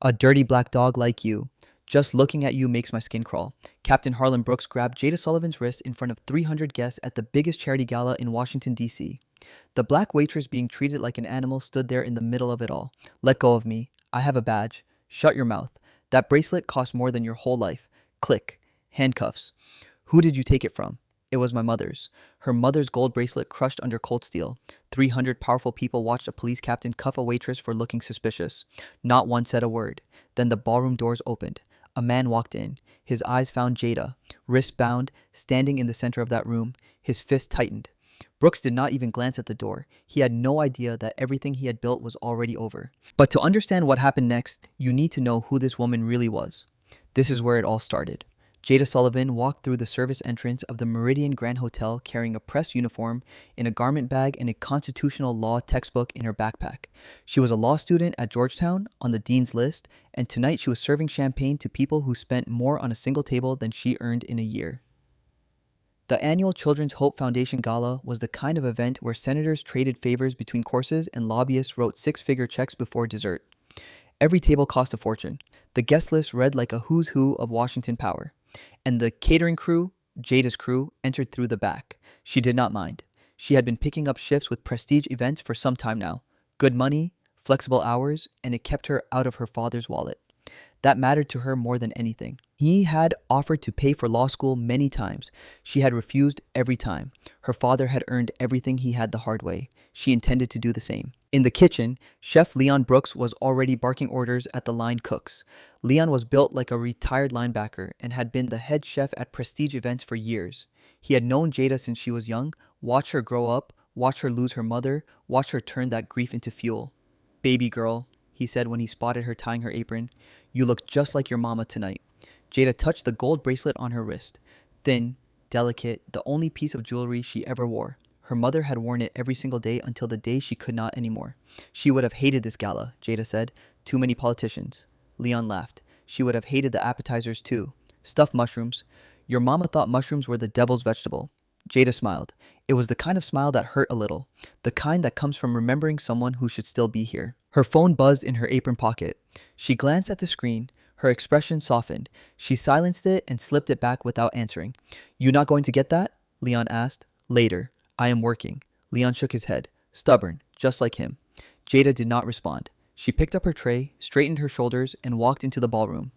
A dirty black dog like you. Just looking at you makes my skin crawl. Captain Harlan Brooks grabbed Jada Sullivan's wrist in front of 300 guests at the biggest charity gala in Washington, D.C. The black waitress being treated like an animal stood there in the middle of it all. Let go of me. I have a badge. Shut your mouth. That bracelet cost more than your whole life. Click. Handcuffs. Who did you take it from? It was my mother's. Her mother's gold bracelet crushed under cold steel. 300 powerful people watched a police captain cuff a waitress for looking suspicious. Not one said a word. Then the ballroom doors opened. A man walked in. His eyes found Jada, wrist bound, standing in the center of that room. His fist tightened. Brooks did not even glance at the door. He had no idea that everything he had built was already over. But to understand what happened next, you need to know who this woman really was. This is where it all started. Jada Sullivan walked through the service entrance of the Meridian Grand Hotel carrying a press uniform in a garment bag and a constitutional law textbook in her backpack. She was a law student at Georgetown on the dean's list, and tonight she was serving champagne to people who spent more on a single table than she earned in a year. The annual Children's Hope Foundation Gala was the kind of event where senators traded favors between courses and lobbyists wrote six-figure checks before dessert. Every table cost a fortune. The guest list read like a who's who of Washington power. And the catering crew, Jada's crew, entered through the back. She did not mind. She had been picking up shifts with prestige events for some time now. Good money, flexible hours, and it kept her out of her father's wallet. That mattered to her more than anything. He had offered to pay for law school many times. She had refused every time. Her father had earned everything he had the hard way. She intended to do the same. In the kitchen, Chef Leon Brooks was already barking orders at the line cooks. Leon was built like a retired linebacker and had been the head chef at prestige events for years. He had known Jada since she was young, watched her grow up, watched her lose her mother, watched her turn that grief into fuel. "Baby girl," he said when he spotted her tying her apron, "you look just like your mama tonight." Jada touched the gold bracelet on her wrist. Thin, delicate, the only piece of jewelry she ever wore. Her mother had worn it every single day until the day she could not anymore. She would have hated this gala, Jada said. Too many politicians. Leon laughed. She would have hated the appetizers too. Stuffed mushrooms. Your mama thought mushrooms were the devil's vegetable. Jada smiled. It was the kind of smile that hurt a little. The kind that comes from remembering someone who should still be here. Her phone buzzed in her apron pocket. She glanced at the screen. Her expression softened. She silenced it and slipped it back without answering. "You not going to get that?" Leon asked. "Later. I am working." Leon shook his head. Stubborn, just like him. Jada did not respond. She picked up her tray, straightened her shoulders, and walked into the ballroom.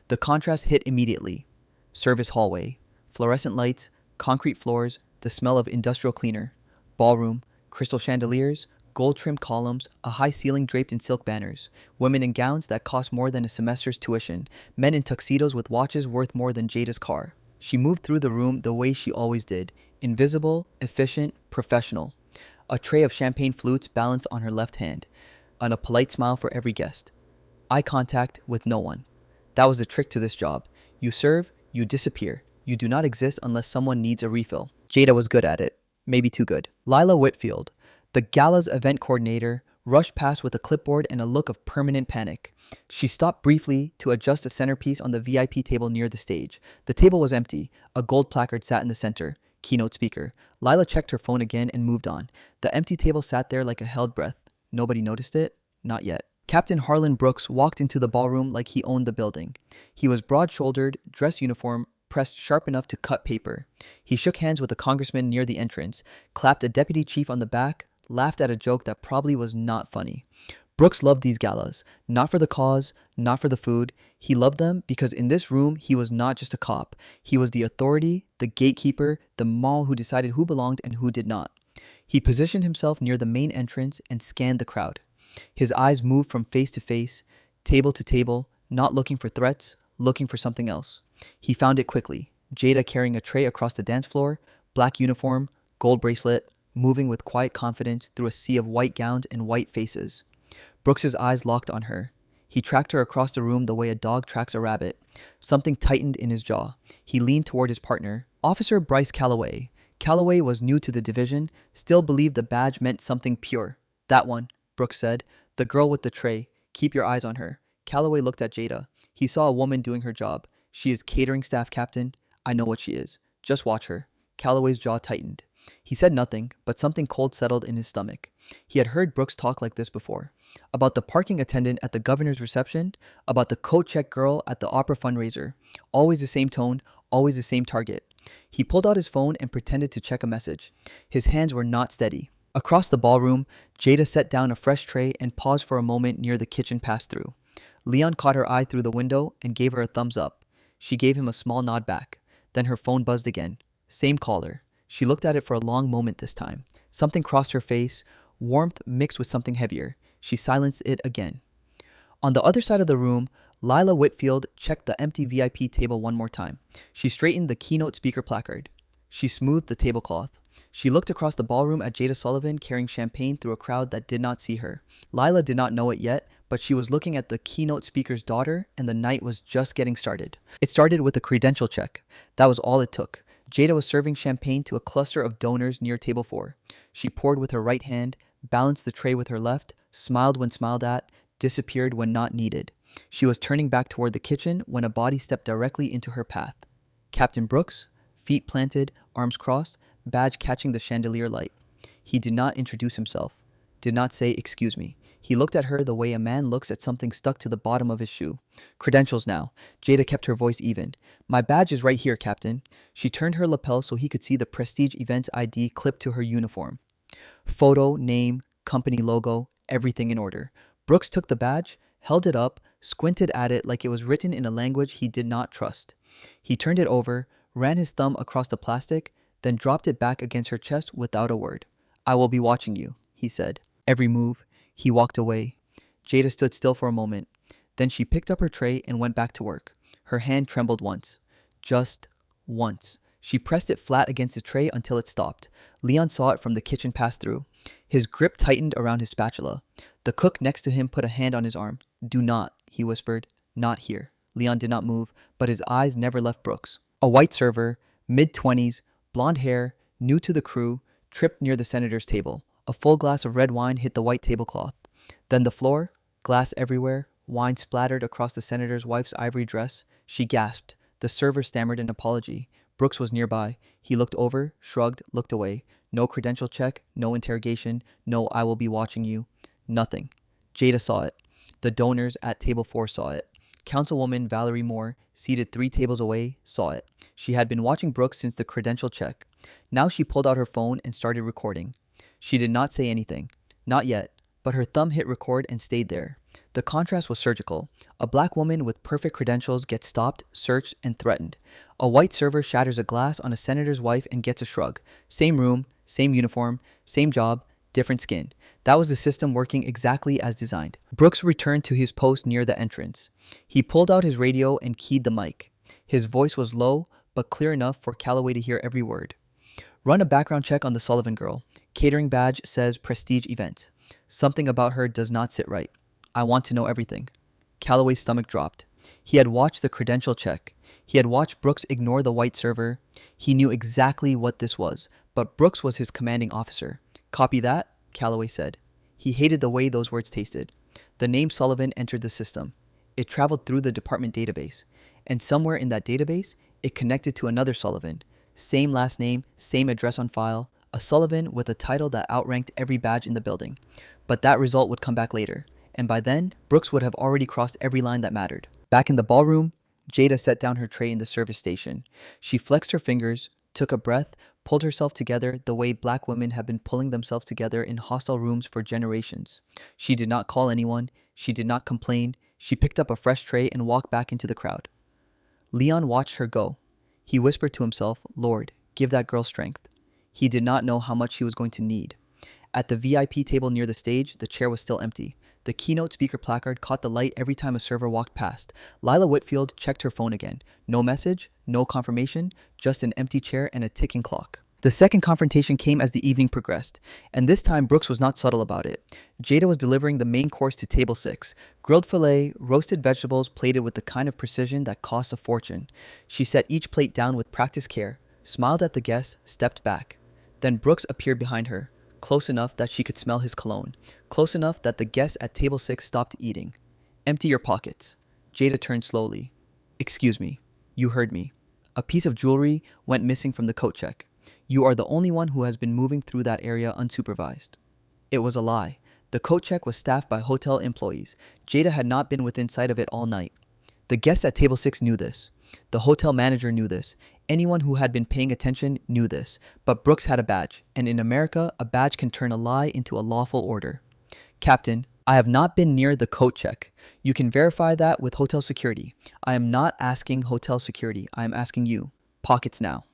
The contrast hit immediately. Service hallway. Fluorescent lights, concrete floors, the smell of industrial cleaner. Ballroom, crystal chandeliers, gold-trimmed columns, a high ceiling draped in silk banners. Women in gowns that cost more than a semester's tuition. Men in tuxedos with watches worth more than Jada's car. She moved through the room the way she always did. Invisible, efficient, professional. A tray of champagne flutes balanced on her left hand, and a polite smile for every guest. Eye contact with no one. That was the trick to this job. You serve, you disappear. You do not exist unless someone needs a refill. Jada was good at it. Maybe too good. Lila Whitfield, the gala's event coordinator, rushed past with a clipboard and a look of permanent panic. She stopped briefly to adjust a centerpiece on the VIP table near the stage. The table was empty. A gold placard sat in the center. Keynote speaker. Lila checked her phone again and moved on. The empty table sat there like a held breath. Nobody noticed it? Not yet. Captain Harlan Brooks walked into the ballroom like he owned the building. He was broad-shouldered, dress uniform, pressed sharp enough to cut paper. He shook hands with a congressman near the entrance, clapped a deputy chief on the back, laughed at a joke that probably was not funny. Brooks loved these galas, not for the cause, not for the food. He loved them because in this room he was not just a cop. He was the authority, the gatekeeper, the mall who decided who belonged and who did not. He positioned himself near the main entrance and scanned the crowd. His eyes moved from face to face, table to table, not looking for threats, looking for something else. He found it quickly. Jada carrying a tray across the dance floor, black uniform, gold bracelet, moving with quiet confidence through a sea of white gowns and white faces. Brooks's eyes locked on her. He tracked her across the room the way a dog tracks a rabbit. Something tightened in his jaw. He leaned toward his partner, Officer Bryce Calloway. Calloway was new to the division, still believed the badge meant something pure. "That one," Brooks said. "The girl with the tray. Keep your eyes on her." Calloway looked at Jada. He saw a woman doing her job. "She is catering staff captain. I know what she is. Just watch her." Calloway's jaw tightened. He said nothing, but something cold settled in his stomach. He had heard Brooks talk like this before. about the parking attendant at the governor's reception, about the coat check girl at the opera fundraiser. Always the same tone, always the same target. He pulled out his phone and pretended to check a message. His hands were not steady. Across the ballroom, Jada set down a fresh tray and paused for a moment near the kitchen pass-through. Leon caught her eye through the window and gave her a thumbs up. She gave him a small nod back. Then her phone buzzed again. Same caller. She looked at it for a long moment this time. Something crossed her face, warmth mixed with something heavier. She silenced it again. On the other side of the room, Lila Whitfield checked the empty VIP table one more time. She straightened the keynote speaker placard. She smoothed the tablecloth. She looked across the ballroom at Jada Sullivan carrying champagne through a crowd that did not see her. Lila did not know it yet, but she was looking at the keynote speaker's daughter, and the night was just getting started. It started with a credential check. That was all it took. Jada was serving champagne to a cluster of donors near table 4. She poured with her right hand, balanced the tray with her left, smiled when smiled at, disappeared when not needed. She was turning back toward the kitchen when a body stepped directly into her path. Captain Brooks, feet planted, arms crossed, badge catching the chandelier light. He did not introduce himself, did not say excuse me. He looked at her the way a man looks at something stuck to the bottom of his shoe. Credentials now. Jada kept her voice even. My badge is right here, Captain. She turned her lapel so he could see the Prestige Events ID clipped to her uniform. Photo, name, company logo, everything in order. Brooks took the badge, held it up, squinted at it like it was written in a language he did not trust. He turned it over, ran his thumb across the plastic, then dropped it back against her chest without a word. I will be watching you, he said. Every move. He walked away. Jada stood still for a moment. Then she picked up her tray and went back to work. Her hand trembled once. Just once. She pressed it flat against the tray until it stopped. Leon saw it from the kitchen pass-through. His grip tightened around his spatula. The cook next to him put a hand on his arm. Do not, he whispered. Not here. Leon did not move, but his eyes never left Brooks. A white server, mid-20s, blonde hair, new to the crew, tripped near the senator's table. A full glass of red wine hit the white tablecloth. Then the floor, glass everywhere, wine splattered across the senator's wife's ivory dress. She gasped. The server stammered an apology. Brooks was nearby. He looked over, shrugged, looked away. No credential check, no interrogation, no I will be watching you. Nothing. Jada saw it. The donors at table 4 saw it. Councilwoman Valerie Moore, seated 3 tables away, saw it. She had been watching Brooks since the credential check. Now she pulled out her phone and started recording. She did not say anything. Not yet. But her thumb hit record and stayed there. The contrast was surgical. A black woman with perfect credentials gets stopped, searched, and threatened. A white server shatters a glass on a senator's wife and gets a shrug. Same room, same uniform, same job, different skin. That was the system working exactly as designed. Brooks returned to his post near the entrance. He pulled out his radio and keyed the mic. His voice was low, but clear enough for Calloway to hear every word. Run a background check on the Sullivan girl. Catering badge says Prestige Event. Something about her does not sit right. I want to know everything. Calloway's stomach dropped. He had watched the credential check. He had watched Brooks ignore the white server. He knew exactly what this was, but Brooks was his commanding officer. Copy that, Calloway said. He hated the way those words tasted. The name Sullivan entered the system. It traveled through the department database. And somewhere in that database, it connected to another Sullivan. Same last name, same address on file, a Sullivan with a title that outranked every badge in the building. But that result would come back later, and by then, Brooks would have already crossed every line that mattered. Back in the ballroom, Jada set down her tray in the service station. She flexed her fingers, took a breath, pulled herself together the way black women have been pulling themselves together in hostile rooms for generations. She did not call anyone. She did not complain. She picked up a fresh tray and walked back into the crowd. Leon watched her go. He whispered to himself, Lord, give that girl strength. He did not know how much he was going to need. At the VIP table near the stage, the chair was still empty. The keynote speaker placard caught the light every time a server walked past. Lila Whitfield checked her phone again. No message, no confirmation, just an empty chair and a ticking clock. The second confrontation came as the evening progressed, and this time Brooks was not subtle about it. Jada was delivering the main course to table 6. Grilled filet, roasted vegetables plated with the kind of precision that costs a fortune. She set each plate down with practiced care, smiled at the guests, stepped back. Then Brooks appeared behind her, close enough that she could smell his cologne, close enough that the guests at table 6 stopped eating. Empty your pockets. Jada turned slowly. Excuse me. You heard me. A piece of jewelry went missing from the coat check. You are the only one who has been moving through that area unsupervised. It was a lie. The coat check was staffed by hotel employees. Jada had not been within sight of it all night. The guests at table 6 knew this. The hotel manager knew this. Anyone who had been paying attention knew this. But Brooks had a badge, and in America, a badge can turn a lie into a lawful order. Captain, I have not been near the coat check. You can verify that with hotel security. I am not asking hotel security. I am asking you. Pockets now.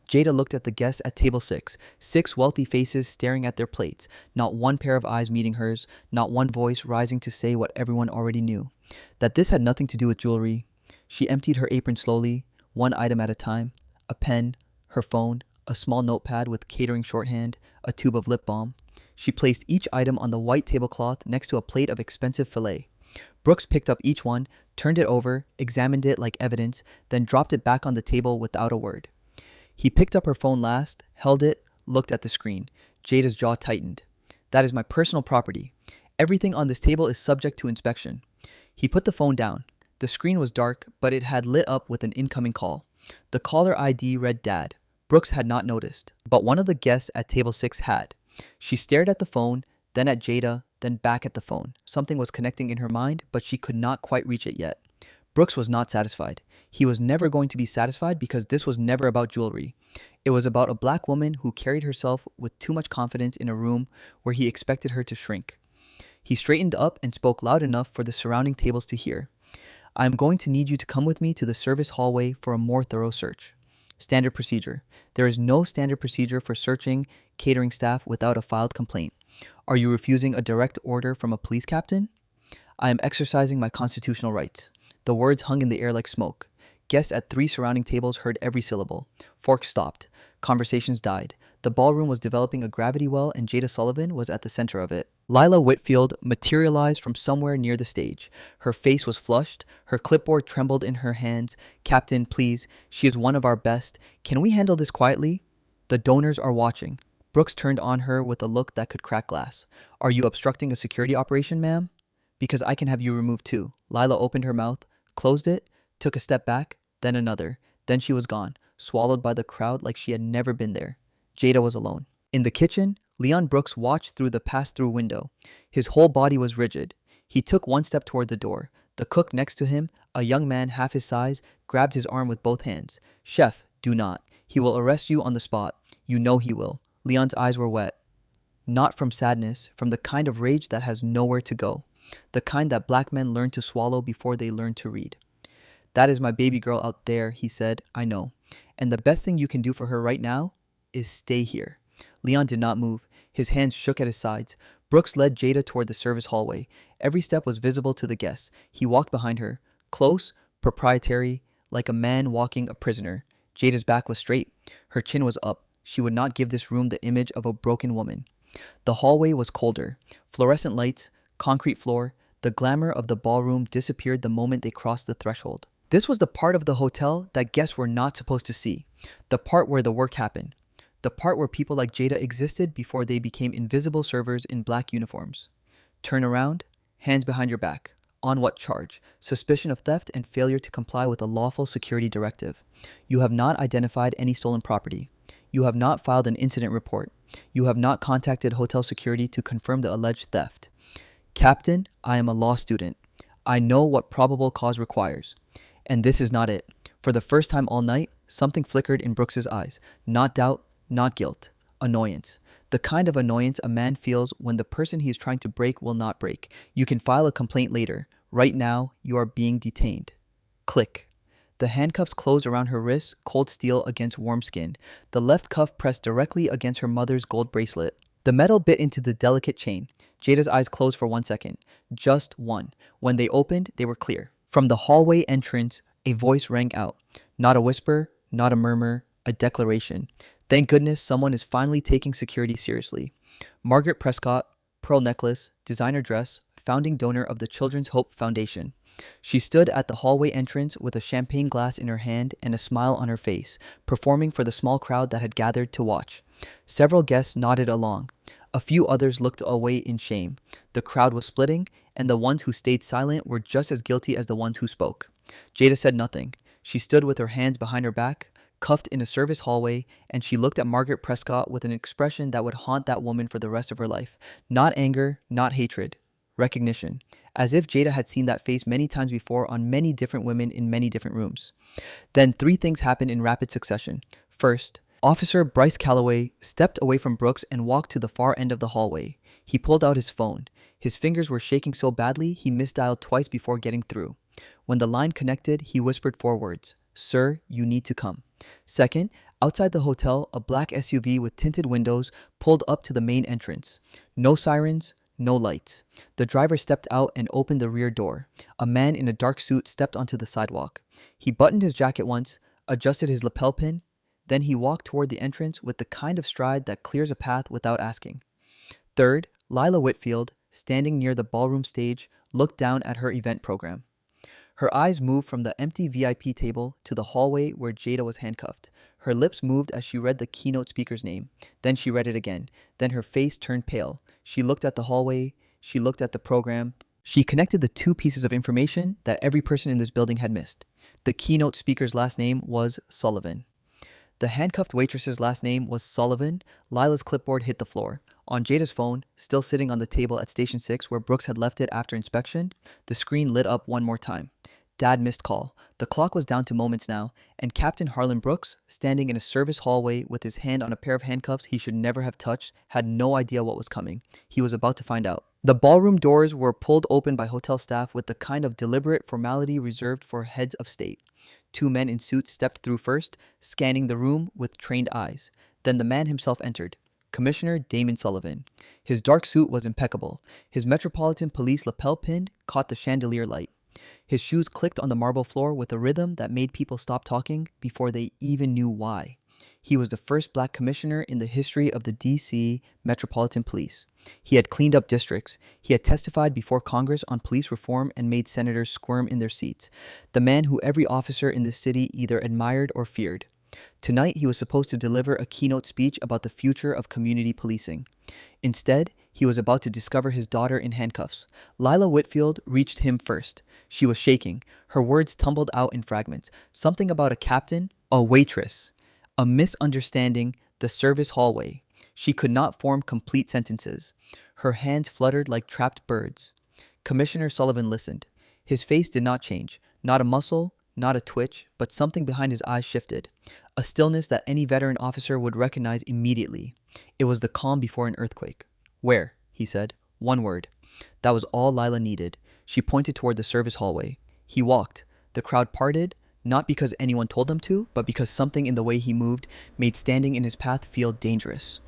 Jada looked at the guests at table 6, 6 wealthy faces staring at their plates, not one pair of eyes meeting hers, not one voice rising to say what everyone already knew, that this had nothing to do with jewelry. She emptied her apron slowly, one item at a time, a pen, her phone, a small notepad with catering shorthand, a tube of lip balm. She placed each item on the white tablecloth next to a plate of expensive filet. Brooks picked up each one, turned it over, examined it like evidence, then dropped it back on the table without a word. He picked up her phone last, held it, looked at the screen. Jada's jaw tightened. That is my personal property. Everything on this table is subject to inspection. He put the phone down. The screen was dark, but it had lit up with an incoming call. The caller ID read Dad. Brooks had not noticed, but one of the guests at table 6 had. She stared at the phone, then at Jada, then back at the phone. Something was connecting in her mind, but she could not quite reach it yet. Brooks was not satisfied. He was never going to be satisfied because this was never about jewelry. It was about a black woman who carried herself with too much confidence in a room where he expected her to shrink. He straightened up and spoke loud enough for the surrounding tables to hear. I am going to need you to come with me to the service hallway for a more thorough search. Standard procedure. There is no standard procedure for searching catering staff without a filed complaint. Are you refusing a direct order from a police captain? I am exercising my constitutional rights. The words hung in the air like smoke. Guests at 3 surrounding tables heard every syllable. Forks stopped. Conversations died. The ballroom was developing a gravity well and Jada Sullivan was at the center of it. Lila Whitfield materialized from somewhere near the stage. Her face was flushed. Her clipboard trembled in her hands. Captain, please. She is one of our best. Can we handle this quietly? The donors are watching. Brooks turned on her with a look that could crack glass. Are you obstructing a security operation, ma'am? Because I can have you removed too. Lila opened her mouth, closed it, took a step back, then another. Then she was gone, swallowed by the crowd like she had never been there. Jada was alone. In the kitchen, Leon Brooks watched through the pass-through window. His whole body was rigid. He took one step toward the door. The cook next to him, a young man half his size, grabbed his arm with both hands. Chef, do not. He will arrest you on the spot. You know he will. Leon's eyes were wet. Not from sadness, from the kind of rage that has nowhere to go. The kind that black men learn to swallow before they learn to read. That is my baby girl out there, he said. I know. And the best thing you can do for her right now is stay here. Leon did not move. His hands shook at his sides. Brooks led Jada toward the service hallway. Every step was visible to the guests. He walked behind her, close, proprietary, like a man walking a prisoner. Jada's back was straight. Her chin was up. She would not give this room the image of a broken woman. The hallway was colder. Fluorescent lights, concrete floor, the glamour of the ballroom disappeared the moment they crossed the threshold. This was the part of the hotel that guests were not supposed to see. The part where the work happened. The part where people like Jada existed before they became invisible servers in black uniforms. Turn around, hands behind your back. On what charge? Suspicion of theft and failure to comply with a lawful security directive. You have not identified any stolen property. You have not filed an incident report. You have not contacted hotel security to confirm the alleged theft. Captain, I am a law student. I know what probable cause requires. And this is not it. For the first time all night, something flickered in Brooks's eyes. Not doubt, not guilt. Annoyance. The kind of annoyance a man feels when the person he is trying to break will not break. You can file a complaint later. Right now, you are being detained. Click. The handcuffs closed around her wrists, cold steel against warm skin. The left cuff pressed directly against her mother's gold bracelet. The metal bit into the delicate chain. Jada's eyes closed for 1 second. Just one. When they opened, they were clear. From the hallway entrance, a voice rang out. Not a whisper, not a murmur, a declaration. Thank goodness someone is finally taking security seriously. Margaret Prescott, pearl necklace, designer dress, founding donor of the Children's Hope Foundation. She stood at the hallway entrance with a champagne glass in her hand and a smile on her face, performing for the small crowd that had gathered to watch. Several guests nodded along. A few others looked away in shame. The crowd was splitting, and the ones who stayed silent were just as guilty as the ones who spoke. Jada said nothing. She stood with her hands behind her back, cuffed in a service hallway, and she looked at Margaret Prescott with an expression that would haunt that woman for the rest of her life. Not anger, not hatred. Recognition. As if Jada had seen that face many times before on many different women in many different rooms. Then three things happened in rapid succession. First, Officer Bryce Calloway stepped away from Brooks and walked to the far end of the hallway. He pulled out his phone. His fingers were shaking so badly he misdialed twice before getting through. When the line connected, he whispered four words. Sir, you need to come. Second, outside the hotel, a black SUV with tinted windows pulled up to the main entrance. No sirens, no lights. The driver stepped out and opened the rear door. A man in a dark suit stepped onto the sidewalk. He buttoned his jacket once, adjusted his lapel pin, then he walked toward the entrance with the kind of stride that clears a path without asking. Third, Lila Whitfield, standing near the ballroom stage, looked down at her event program. Her eyes moved from the empty VIP table to the hallway where Jada was handcuffed. Her lips moved as she read the keynote speaker's name. Then she read it again. Then her face turned pale. She looked at the hallway. She looked at the program. She connected the two pieces of information that every person in this building had missed. The keynote speaker's last name was Sullivan. The handcuffed waitress's last name was Sullivan. Lila's clipboard hit the floor. On Jada's phone, still sitting on the table at Station 6 where Brooks had left it after inspection, the screen lit up one more time. Dad missed call. The clock was down to moments now, and Captain Harlan Brooks, standing in a service hallway with his hand on a pair of handcuffs he should never have touched, had no idea what was coming. He was about to find out. The ballroom doors were pulled open by hotel staff with the kind of deliberate formality reserved for heads of state. Two men in suits stepped through first, scanning the room with trained eyes. Then the man himself entered. Commissioner Damon Sullivan. His dark suit was impeccable. His Metropolitan Police lapel pin caught the chandelier light. His shoes clicked on the marble floor with a rhythm that made people stop talking before they even knew why. He was the first black commissioner in the history of the D.C. Metropolitan Police. He had cleaned up districts. He had testified before Congress on police reform and made senators squirm in their seats. The man who every officer in the city either admired or feared. Tonight he was supposed to deliver a keynote speech about the future of community policing. Instead, he was about to discover his daughter in handcuffs. Lila Whitfield reached him first. She was shaking. Her words tumbled out in fragments. Something about a captain, a waitress, a misunderstanding, the service hallway. She could not form complete sentences. Her hands fluttered like trapped birds. Commissioner Sullivan listened. His face did not change. Not a muscle, not a twitch, but something behind his eyes shifted. A stillness that any veteran officer would recognize immediately. It was the calm before an earthquake. Where? He said. One word. That was all Lila needed. She pointed toward the service hallway. He walked. The crowd parted, not because anyone told them to, but because something in the way he moved made standing in his path feel dangerous.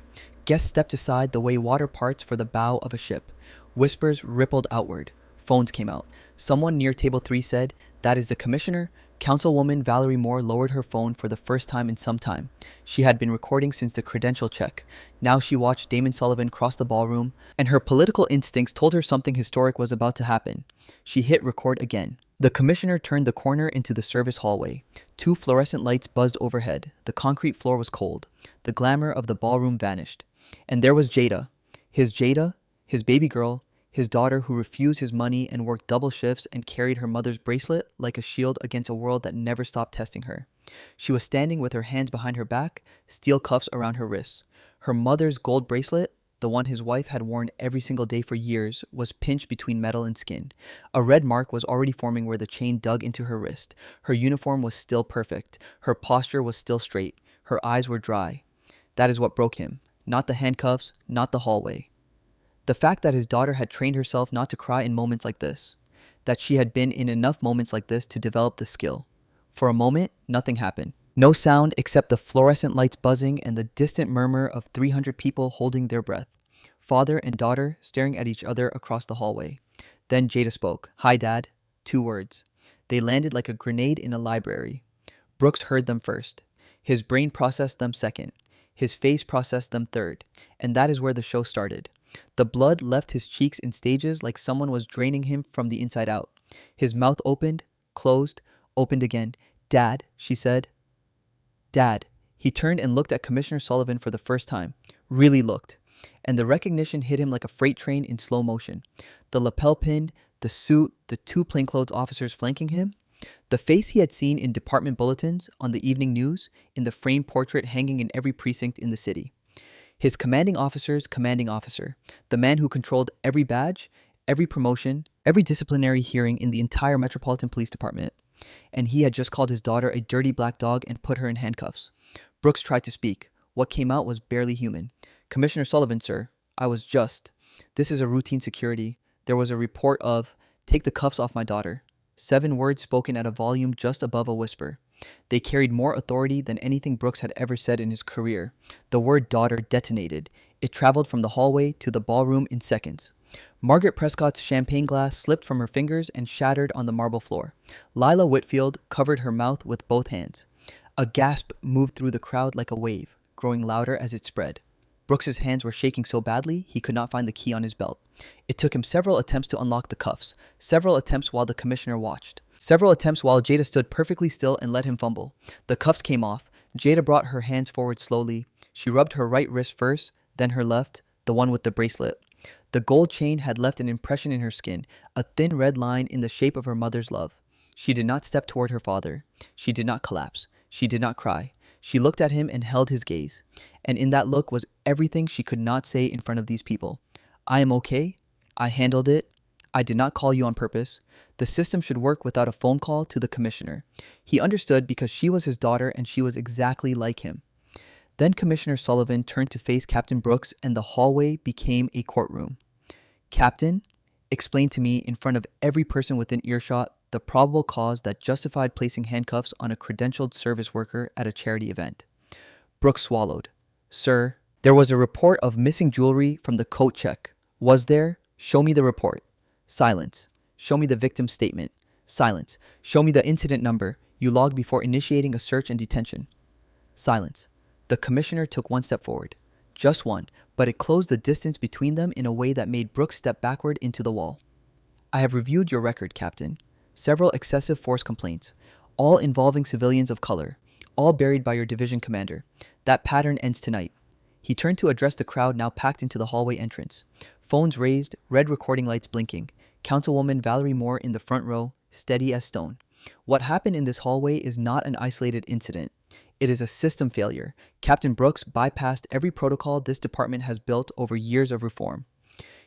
Guests stepped aside the way water parts for the bow of a ship. Whispers rippled outward. Phones came out. Someone near table 3 said, "That is the commissioner." Councilwoman Valerie Moore lowered her phone for the first time in some time. She had been recording since the credential check. Now she watched Damon Sullivan cross the ballroom, and her political instincts told her something historic was about to happen. She hit record again. The commissioner turned the corner into the service hallway. Two fluorescent lights buzzed overhead. The concrete floor was cold. The glamour of the ballroom vanished. And there was Jada, his baby girl, his daughter who refused his money and worked double shifts and carried her mother's bracelet like a shield against a world that never stopped testing her. She was standing with her hands behind her back, steel cuffs around her wrists. Her mother's gold bracelet, the one his wife had worn every single day for years, was pinched between metal and skin. A red mark was already forming where the chain dug into her wrist. Her uniform was still perfect. Her posture was still straight. Her eyes were dry. That is what broke him. Not the handcuffs, not the hallway. The fact that his daughter had trained herself not to cry in moments like this. That she had been in enough moments like this to develop the skill. For a moment, nothing happened. No sound except the fluorescent lights buzzing and the distant murmur of 300 people holding their breath. Father and daughter staring at each other across the hallway. Then Jada spoke. "Hi, Dad." 2 words. They landed like a grenade in a library. Brooks heard them first. His brain processed them second. His face processed them third. And that is where the show started. The blood left his cheeks in stages like someone was draining him from the inside out. His mouth opened, closed, opened again. "Dad," she said. "Dad." He turned and looked at Commissioner Sullivan for the first time. Really looked. And the recognition hit him like a freight train in slow motion. The lapel pin, the suit, the 2 plainclothes officers flanking him. The face he had seen in department bulletins, on the evening news, in the framed portrait hanging in every precinct in the city. His commanding officer's commanding officer, the man who controlled every badge, every promotion, every disciplinary hearing in the entire Metropolitan Police Department. And he had just called his daughter a dirty black dog and put her in handcuffs. Brooks tried to speak. What came out was barely human. Commissioner Sullivan, sir, I was just. This is a routine security. There was a report of, take the cuffs off my daughter. 7 words spoken at a volume just above a whisper. They carried more authority than anything Brooks had ever said in his career. The word daughter detonated. It traveled from the hallway to the ballroom in seconds. Margaret Prescott's champagne glass slipped from her fingers and shattered on the marble floor. Lila Whitfield covered her mouth with both hands. A gasp moved through the crowd like a wave, growing louder as it spread. Brooks's hands were shaking so badly he could not find the key on his belt. It took him several attempts to unlock the cuffs, several attempts while the commissioner watched, several attempts while Jada stood perfectly still and let him fumble. The cuffs came off. Jada brought her hands forward slowly. She rubbed her right wrist first, then her left, the one with the bracelet. The gold chain had left an impression in her skin, a thin red line in the shape of her mother's love. She did not step toward her father. She did not collapse. She did not cry. She looked at him and held his gaze. And in that look was everything she could not say in front of these people. I am okay. I handled it. I did not call you on purpose. The system should work without a phone call to the commissioner. He understood because she was his daughter and she was exactly like him. Then Commissioner Sullivan turned to face Captain Brooks and the hallway became a courtroom. Captain, explain to me in front of every person within earshot the probable cause that justified placing handcuffs on a credentialed service worker at a charity event. Brooks swallowed. Sir, there was a report of missing jewelry from the coat check. Was there? Show me the report. Silence. Show me the victim's statement. Silence. Show me the incident number you logged before initiating a search and detention. Silence. The commissioner took one step forward. Just one, but it closed the distance between them in a way that made Brooks step backward into the wall. I have reviewed your record, Captain. Several excessive force complaints, all involving civilians of color, all buried by your division commander. That pattern ends tonight. He turned to address the crowd now packed into the hallway entrance. Phones raised, red recording lights blinking. Councilwoman Valerie Moore in the front row, steady as stone. What happened in this hallway is not an isolated incident. It is a system failure. Captain Brooks bypassed every protocol this department has built over years of reform.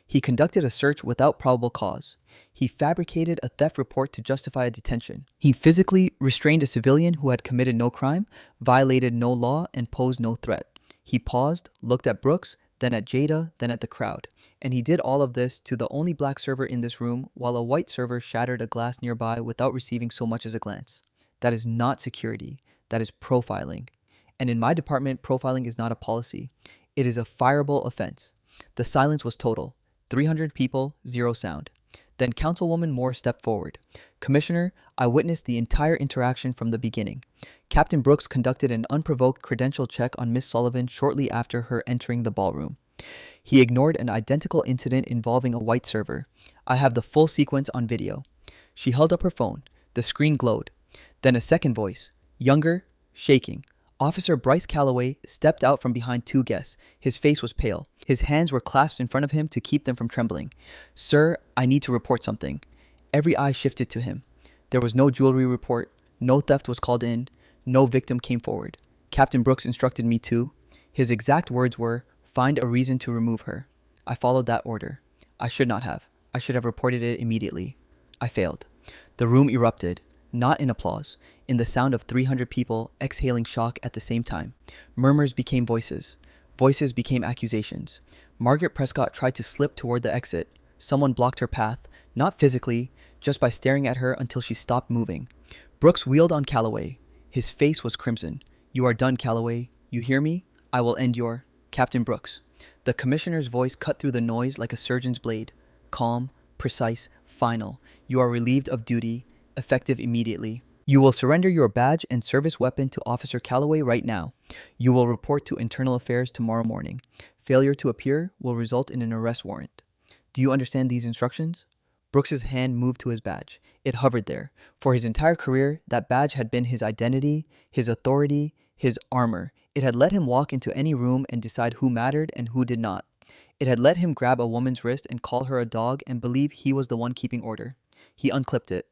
He conducted a search without probable cause. He fabricated a theft report to justify a detention. He physically restrained a civilian who had committed no crime, violated no law, and posed no threat. He paused, looked at Brooks, then at Jada, then at the crowd. And he did all of this to the only black server in this room, while a white server shattered a glass nearby without receiving so much as a glance. That is not security. That is profiling. And in my department, profiling is not a policy. It is a fireable offense. The silence was total. 300 people, 0 sound. Then Councilwoman Moore stepped forward. Commissioner, I witnessed the entire interaction from the beginning. Captain Brooks conducted an unprovoked credential check on Miss Sullivan shortly after her entering the ballroom. He ignored an identical incident involving a white server. I have the full sequence on video. She held up her phone. The screen glowed. Then a second voice, younger, shaking. Officer Bryce Calloway stepped out from behind 2 guests. His face was pale. His hands were clasped in front of him to keep them from trembling. Sir, I need to report something. Every eye shifted to him. There was no jewelry report. No theft was called in. No victim came forward. Captain Brooks instructed me to. His exact words were, find a reason to remove her. I followed that order. I should not have. I should have reported it immediately. I failed. The room erupted. Not in applause, in the sound of 300 people exhaling shock at the same time. Murmurs became voices. Voices became accusations. Margaret Prescott tried to slip toward the exit. Someone blocked her path, not physically, just by staring at her until she stopped moving. Brooks wheeled on Calloway. His face was crimson. You are done, Calloway. You hear me? I will end your... Captain Brooks. The commissioner's voice cut through the noise like a surgeon's blade. Calm, precise, final. You are relieved of duty. Effective immediately. You will surrender your badge and service weapon to Officer Calloway right now. You will report to Internal Affairs tomorrow morning. Failure to appear will result in an arrest warrant. Do you understand these instructions? Brooks's hand moved to his badge. It hovered there. For his entire career, that badge had been his identity, his authority, his armor. It had let him walk into any room and decide who mattered and who did not. It had let him grab a woman's wrist and call her a dog and believe he was the one keeping order. He unclipped it.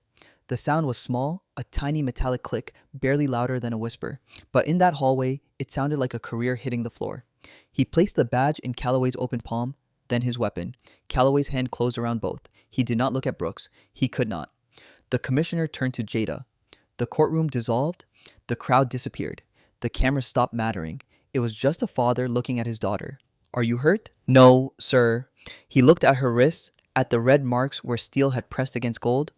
The sound was small, a tiny metallic click, barely louder than a whisper, but in that hallway, it sounded like a career hitting the floor. He placed the badge in Calloway's open palm, then his weapon. Calloway's hand closed around both. He did not look at Brooks. He could not. The commissioner turned to Jada. The courtroom dissolved. The crowd disappeared. The camera stopped mattering. It was just a father looking at his daughter. Are you hurt? No, sir. He looked at her wrists, at the red marks where steel had pressed against gold,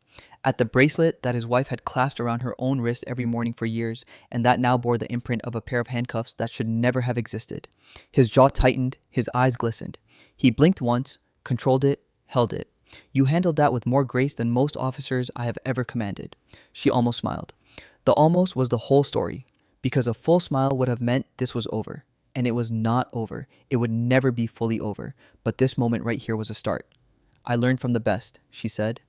at the bracelet that his wife had clasped around her own wrist every morning for years, and that now bore the imprint of a pair of handcuffs that should never have existed. His jaw tightened, his eyes glistened. He blinked once, controlled it, held it. You handled that with more grace than most officers I have ever commanded. She almost smiled. The almost was the whole story, because a full smile would have meant this was over. And it was not over. It would never be fully over. But this moment right here was a start. I learned from the best, she said.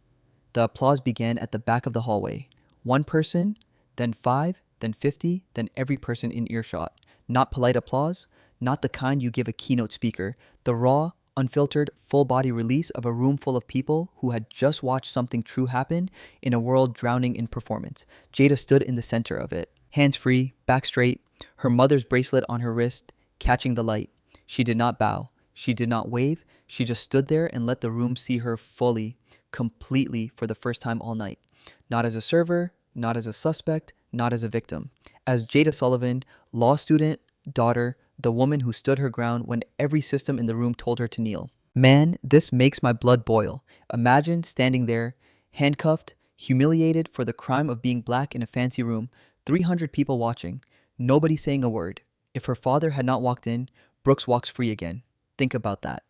The applause began at the back of the hallway. One person, then 5, then 50, then every person in earshot. Not polite applause, not the kind you give a keynote speaker. The raw, unfiltered, full-body release of a room full of people who had just watched something true happen in a world drowning in performance. Jada stood in the center of it. Hands free, back straight, her mother's bracelet on her wrist, catching the light. She did not bow. She did not wave. She just stood there and let the room see her fully, completely for the first time all night. Not as a server, not as a suspect, not as a victim. As Jada Sullivan, law student, daughter, the woman who stood her ground when every system in the room told her to kneel. Man, this makes my blood boil. Imagine standing there, handcuffed, humiliated for the crime of being black in a fancy room, 300 people watching, nobody saying a word. If her father had not walked in, Brooks walks free again. Think about that.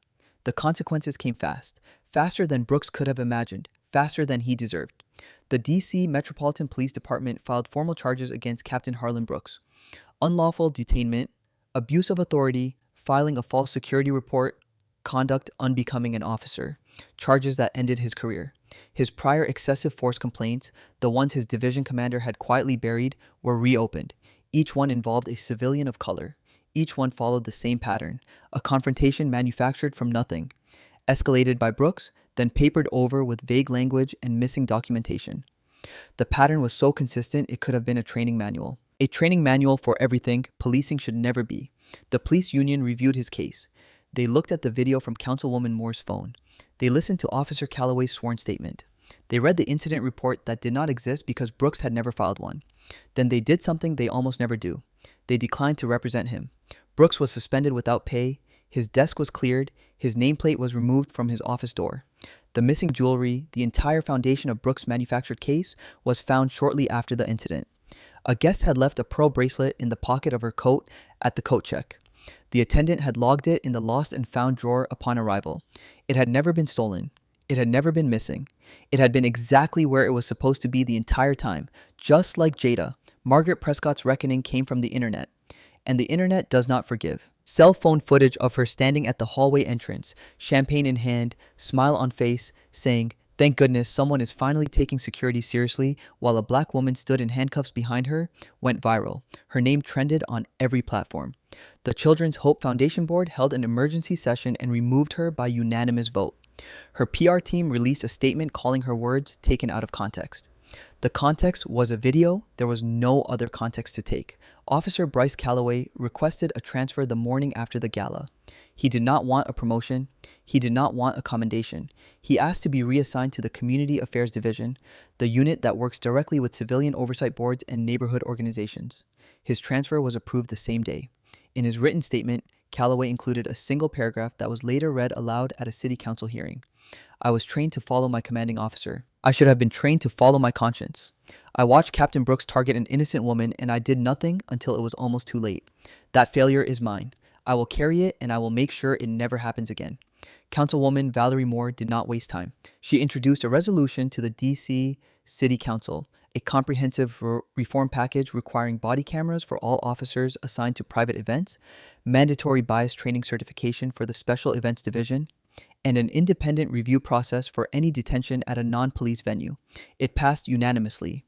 The consequences came fast, faster than Brooks could have imagined, faster than he deserved. The D.C. Metropolitan Police Department filed formal charges against Captain Harlan Brooks. Unlawful detainment, abuse of authority, filing a false security report, conduct unbecoming an officer. Charges that ended his career. His prior excessive force complaints, the ones his division commander had quietly buried, were reopened. Each one involved a civilian of color. Each one followed the same pattern, a confrontation manufactured from nothing, escalated by Brooks, then papered over with vague language and missing documentation. The pattern was so consistent it could have been a training manual. A training manual for everything policing should never be. The police union reviewed his case. They looked at the video from Councilwoman Moore's phone. They listened to Officer Calloway's sworn statement. They read the incident report that did not exist because Brooks had never filed one. Then they did something they almost never do. They declined to represent him. Brooks was suspended without pay. His desk was cleared. His nameplate was removed from his office door. The missing jewelry, the entire foundation of Brooks' manufactured case, was found shortly after the incident. A guest had left a pearl bracelet in the pocket of her coat at the coat check. The attendant had logged it in the lost and found drawer upon arrival. It had never been stolen. It had never been missing. It had been exactly where it was supposed to be the entire time. Just like Jada, Margaret Prescott's reckoning came from the internet. And the internet does not forgive. Cell phone footage of her standing at the hallway entrance, champagne in hand, smile on face, saying, "Thank goodness someone is finally taking security seriously," while a black woman stood in handcuffs behind her, went viral. Her name trended on every platform. The Children's Hope Foundation Board held an emergency session and removed her by unanimous vote. Her PR team released a statement calling her words taken out of context. The context was a video. There was no other context to take. Officer Bryce Calloway requested a transfer the morning after the gala. He did not want a promotion. He did not want a commendation. He asked to be reassigned to the Community Affairs Division, the unit that works directly with civilian oversight boards and neighborhood organizations. His transfer was approved the same day. In his written statement, Calloway included a single paragraph that was later read aloud at a city council hearing. I was trained to follow my commanding officer. I should have been trained to follow my conscience. I watched Captain Brooks target an innocent woman, and I did nothing until it was almost too late. That failure is mine. I will carry it, and I will make sure it never happens again. Councilwoman Valerie Moore did not waste time. She introduced a resolution to the D.C. City Council, a comprehensive reform package requiring body cameras for all officers assigned to private events, mandatory bias training certification for the Special Events Division, and an independent review process for any detention at a non-police venue. It passed unanimously.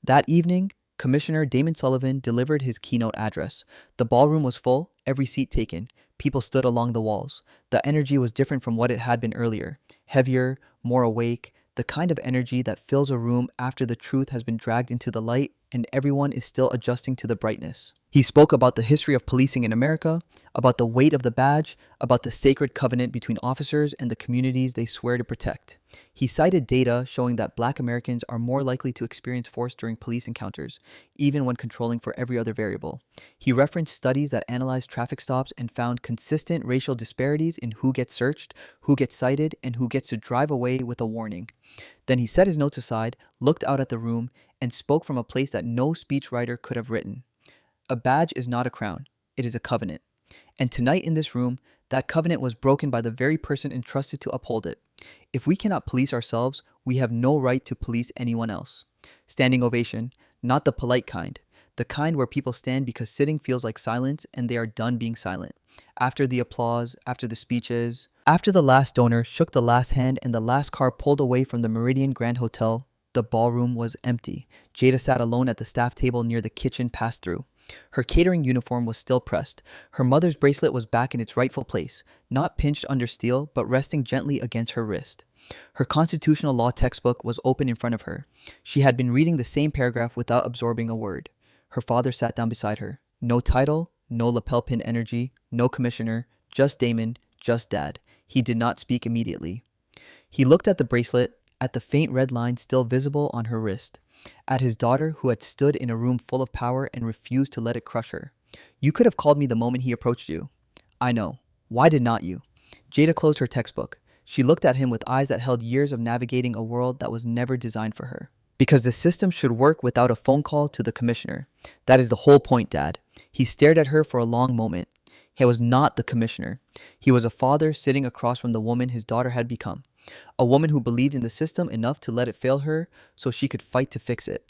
That evening, Commissioner Damon Sullivan delivered his keynote address. The ballroom was full, every seat taken. People stood along the walls. The energy was different from what it had been earlier. Heavier, more awake. the kind of energy that fills a room after the truth has been dragged into the light and everyone is still adjusting to the brightness. He spoke about the history of policing in America, about the weight of the badge, about the sacred covenant between officers and the communities they swear to protect. He cited data showing that Black Americans are more likely to experience force during police encounters, even when controlling for every other variable. He referenced studies that analyzed traffic stops and found consistent racial disparities in who gets searched, who gets cited, and who gets to drive away with a warning. Then he set his notes aside, looked out at the room, and spoke from a place that no speechwriter could have written. A badge is not a crown, it is a covenant. And tonight in this room, that covenant was broken by the very person entrusted to uphold it. If we cannot police ourselves, we have no right to police anyone else. Standing ovation, not the polite kind, the kind where people stand because sitting feels like silence and they are done being silent. After the applause, after the speeches, after the last donor shook the last hand and the last car pulled away from the Meridian Grand Hotel, the ballroom was empty. Jada sat alone at the staff table near the kitchen pass-through. Her catering uniform was still pressed. Her mother's bracelet was back in its rightful place, not pinched under steel, but resting gently against her wrist. Her constitutional law textbook was open in front of her. She had been reading the same paragraph without absorbing a word. Her father sat down beside her. No title, no lapel pin energy, no commissioner, just Damon, just dad. He did not speak immediately. He looked at the bracelet, at the faint red line still visible on her wrist, at his daughter who had stood in a room full of power and refused to let it crush her. You could have called me the moment he approached you. I know. Why did not you? Jada closed her textbook. She looked at him with eyes that held years of navigating a world that was never designed for her. Because the system should work without a phone call to the commissioner. That is the whole point, Dad. He stared at her for a long moment. He was not the commissioner. He was a father sitting across from the woman his daughter had become. A woman who believed in the system enough to let it fail her so she could fight to fix it.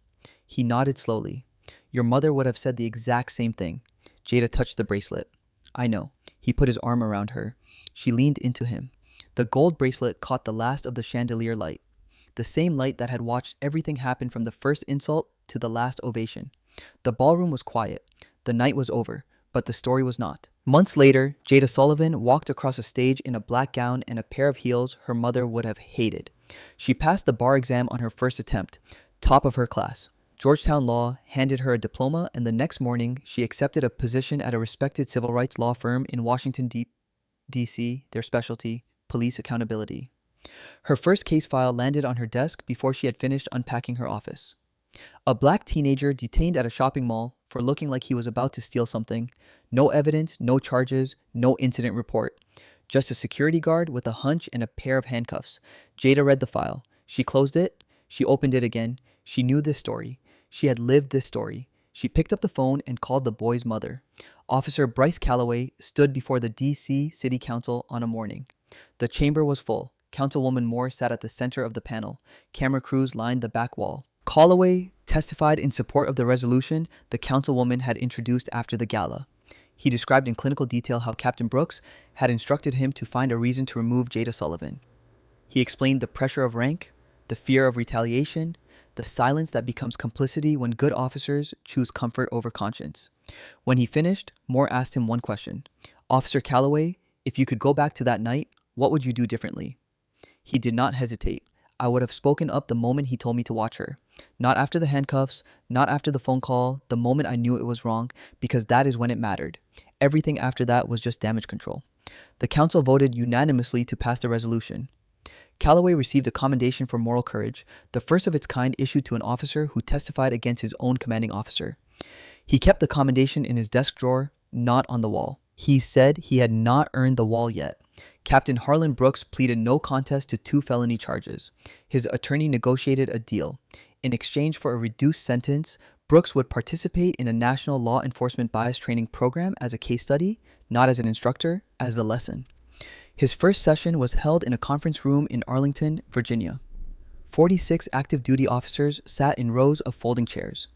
He nodded slowly. Your mother would have said the exact same thing. Jada touched the bracelet. I know. He put his arm around her. She leaned into him. The gold bracelet caught the last of the chandelier light. The same light that had watched everything happen from the first insult to the last ovation. The ballroom was quiet. The night was over, but the story was not. Months later, Jada Sullivan walked across a stage in a black gown and a pair of heels her mother would have hated. She passed the bar exam on her first attempt, top of her class. Georgetown Law handed her a diploma, and the next morning she accepted a position at a respected civil rights law firm in Washington, D.C., their specialty, police accountability. Her first case file landed on her desk before she had finished unpacking her office. A black teenager detained at a shopping mall for looking like he was about to steal something. No evidence, no charges, no incident report. Just a security guard with a hunch and a pair of handcuffs. Jada read the file. She closed it. She opened it again. She knew this story. She had lived this story. She picked up the phone and called the boy's mother. Officer Bryce Calloway stood before the D.C. City Council on a morning. The chamber was full. Councilwoman Moore sat at the center of the panel. Camera crews lined the back wall. Calloway testified in support of the resolution the councilwoman had introduced after the gala. He described in clinical detail how Captain Brooks had instructed him to find a reason to remove Jada Sullivan. He explained the pressure of rank, the fear of retaliation, the silence that becomes complicity when good officers choose comfort over conscience. When he finished, Moore asked him one question. Officer Calloway, if you could go back to that night, what would you do differently? He did not hesitate. I would have spoken up the moment he told me to watch her. Not after the handcuffs, not after the phone call, the moment I knew it was wrong, because that is when it mattered. Everything after that was just damage control. The council voted unanimously to pass the resolution. Calloway received a commendation for moral courage, the first of its kind issued to an officer who testified against his own commanding officer. He kept the commendation in his desk drawer, not on the wall. He said he had not earned the wall yet. Captain Harlan Brooks pleaded no contest to 2 felony charges. His attorney negotiated a deal. In exchange for a reduced sentence, Brooks would participate in a national law enforcement bias training program as a case study, not as an instructor, as the lesson. His first session was held in a conference room in Arlington, Virginia. 46 active duty officers sat in rows of folding chairs.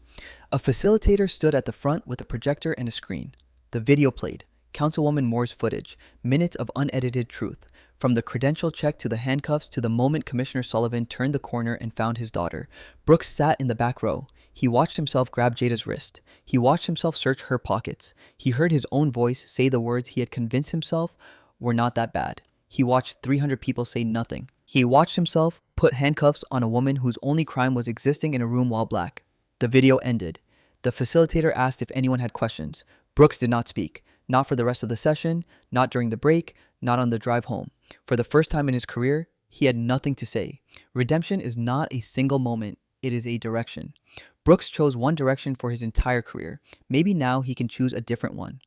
A facilitator stood at the front with a projector and a screen. The video played. Councilwoman Moore's footage, minutes of unedited truth, from the credential check to the handcuffs to the moment Commissioner Sullivan turned the corner and found his daughter. Brooks sat in the back row. He watched himself grab Jada's wrist. He watched himself search her pockets. He heard his own voice say the words he had convinced himself were not that bad. He watched 300 people say nothing. He watched himself put handcuffs on a woman whose only crime was existing in a room while black. The video ended. The facilitator asked if anyone had questions. Brooks did not speak. Not for the rest of the session, not during the break, not on the drive home. For the first time in his career, he had nothing to say. Redemption is not a single moment, it is a direction. Brooks chose one direction for his entire career. Maybe now he can choose a different one.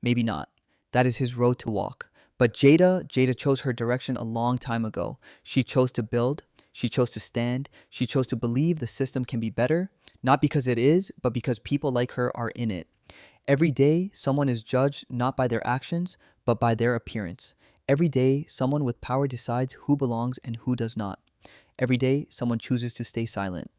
Maybe not. That is his road to walk. But Jada chose her direction a long time ago. She chose to build. She chose to stand. She chose to believe the system can be better, not because it is, but because people like her are in it. Every day, someone is judged not by their actions, but by their appearance. Every day, someone with power decides who belongs and who does not. Every day, someone chooses to stay silent.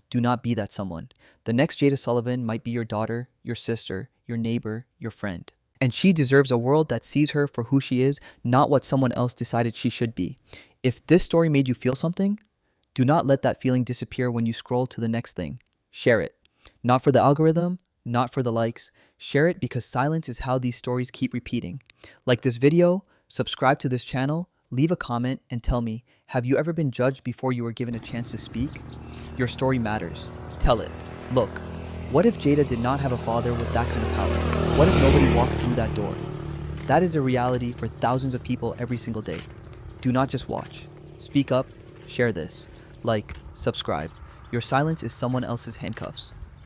Do not be that someone. The next Jada Sullivan might be your daughter, your sister, your neighbor, your friend. And she deserves a world that sees her for who she is, not what someone else decided she should be. If this story made you feel something, do not let that feeling disappear when you scroll to the next thing. Share it. Not for the algorithm, not for the likes. Share it because silence is how these stories keep repeating. Like this video, subscribe to this channel, leave a comment, and tell me, have you ever been judged before you were given a chance to speak? Your story matters. Tell it. Look, what if Jada did not have a father with that kind of power? What if nobody walked through that door? That is a reality for thousands of people every single day. Do not just watch. Speak up, share this. Like, subscribe. Your silence is someone else's handcuffs.